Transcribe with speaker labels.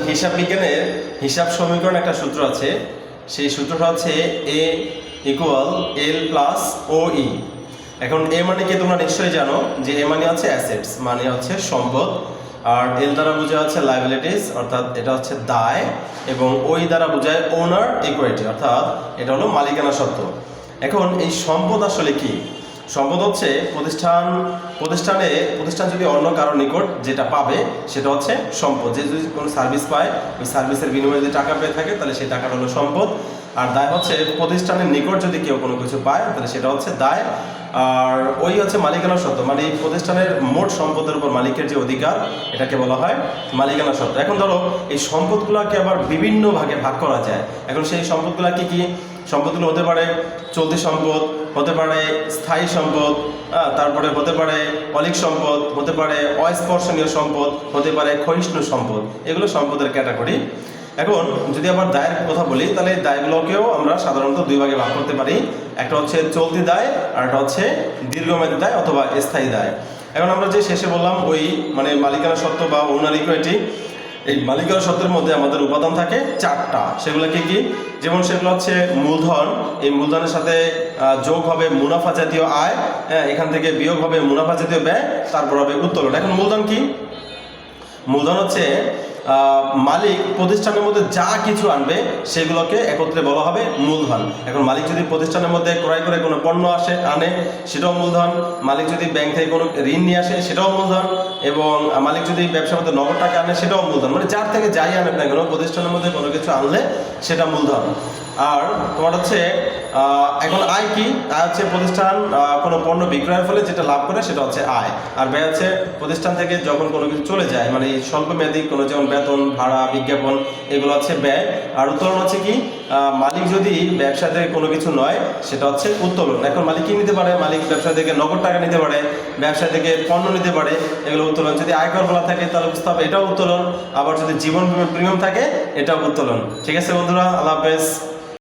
Speaker 1: হিসাব বিজ্ঞানের হিসাব সমীকরণ একটা সূত্র আছে, সেই সূত্রটা হচ্ছে এ ইকুয়াল এল প্লাস ও ই। এখন এ মানে কি তোমরা নিশ্চয়ই জানো যে এ মানে হচ্ছে অ্যাসেটস, মানে হচ্ছে সম্পদ, আর এল দ্বারা বোঝা হচ্ছে লাইবিলিটিস অর্থাৎ এটা হচ্ছে দায়, এবং ওই দ্বারা বোঝায় ওনার ইকুইটি অর্থাৎ এটা হলো মালিকানা সত্ত্ব। এখন এই সম্পদ আসলে কি? সম্পদ হচ্ছে প্রতিষ্ঠান যদি অন্য কারোর নিকট যেটা পাবে সেটা হচ্ছে সম্পদ। যে যদি কোনো সার্ভিস পায়, ওই সার্ভিসের বিনিময়ে যদি টাকা পেয়ে থাকে তাহলে সেই টাকাটা হলো সম্পদ। আর দায় হচ্ছে প্রতিষ্ঠানের নিকট যদি কেউ কোনো কিছু পায় তাহলে সেটা হচ্ছে দায়। আর ওই হচ্ছে মালিকানা সত্ত্ব, মানে এই প্রতিষ্ঠানের মোট সম্পদের উপর মালিকের যে অধিকার, এটাকে বলা হয় মালিকানা সত্ত্ব। এখন ধরো এই সম্পদগুলোকে আবার বিভিন্ন ভাগে ভাগ করা যায়। এখন সেই সম্পদগুলো কি কি? সম্পদগুলো হতে পারে চলতি সম্পদ, হতে পারে স্থায়ী সম্পদ, তারপরে হতে পারে অলিক সম্পদ, হতে পারে অস্পর্শনীয় সম্পদ, হতে পারে ক্ষয়িষ্ণু সম্পদ। এগুলো সম্পদের ক্যাটাগরি। এখন যদি আবার দায়ের কথা বলি তাহলে দায়গুলোকেও আমরা সাধারণত দুই ভাগে ভাগ করতে পারি। একটা হচ্ছে চলতি দায় আর একটা হচ্ছে দীর্ঘমেয়াদী দায় অথবা স্থায়ী দায়। এখন আমরা যে শেষে বললাম ওই মানে মালিকানা সত্ত্ব বা ওনার ইকুইটি, এই মালিকানা সত্ত্বের মধ্যে আমাদের উপাদান থাকে চারটা। সেগুলো কি কি? যেমন সেগুলো হচ্ছে মূলধন, এই মূলধনের সাথে যোগ হবে মুনাফা জাতীয় আয়, এখান থেকে বিয়োগ হবে মুনাফা জাতীয় ব্যয়, তারপর হবে উত্তোলন। এখন মূলধন কি? মূলধন হচ্ছে মালিক প্রতিষ্ঠানের মধ্যে যা কিছু আনবে সেগুলোকে একত্রে বলা হবে মূলধন। এখন মালিক যদি প্রতিষ্ঠানের মধ্যে ক্রয় করে কোনো পণ্য আনে সেটাও মূলধন। মালিক যদি ব্যাংক থেকে কোনো ঋণ নিয়ে আসে সেটাও মূলধন। এবং মালিক যদি ব্যবসার মধ্যে নগদ টাকা আনে সেটাও মূলধন। মানে যার থেকে যাই আনে না কেন প্রতিষ্ঠানের মধ্যে কোনো কিছু আনলে সেটা মূলধন। আর তোমার হচ্ছে এখন আয় কি? আয় হচ্ছে প্রতিষ্ঠান কোনো পণ্য বিক্রয়ের ফলে যেটা লাভ করে সেটা হচ্ছে আয়। আর ব্যয় হচ্ছে প্রতিষ্ঠান থেকে যখন কোনো কিছু চলে যায়, মানে স্বল্পমেয়াদী কোনো যেমন বেতন, ভাড়া, বিজ্ঞাপন, এগুলো হচ্ছে ব্যয়। আর উত্তোলন হচ্ছে কি? মালিক যদি ব্যবসা থেকে কোনো কিছু নয় সেটা হচ্ছে উত্তোলন। এখন মালিক কি নিতে পারে? মালিক ব্যবসা থেকে নগদ টাকা নিতে পারে, ব্যবসা থেকে পণ্য নিতে পারে, এগুলো উত্তোলন। যদি আয়কর বলা থাকে তাহলে বুঝতে হবে এটাও উত্তোলন। আবার যদি জীবন প্রিমিয়াম থাকে এটাও উত্তোলন। ঠিক আছে বন্ধুরা, আল্লাহ হাফেজ।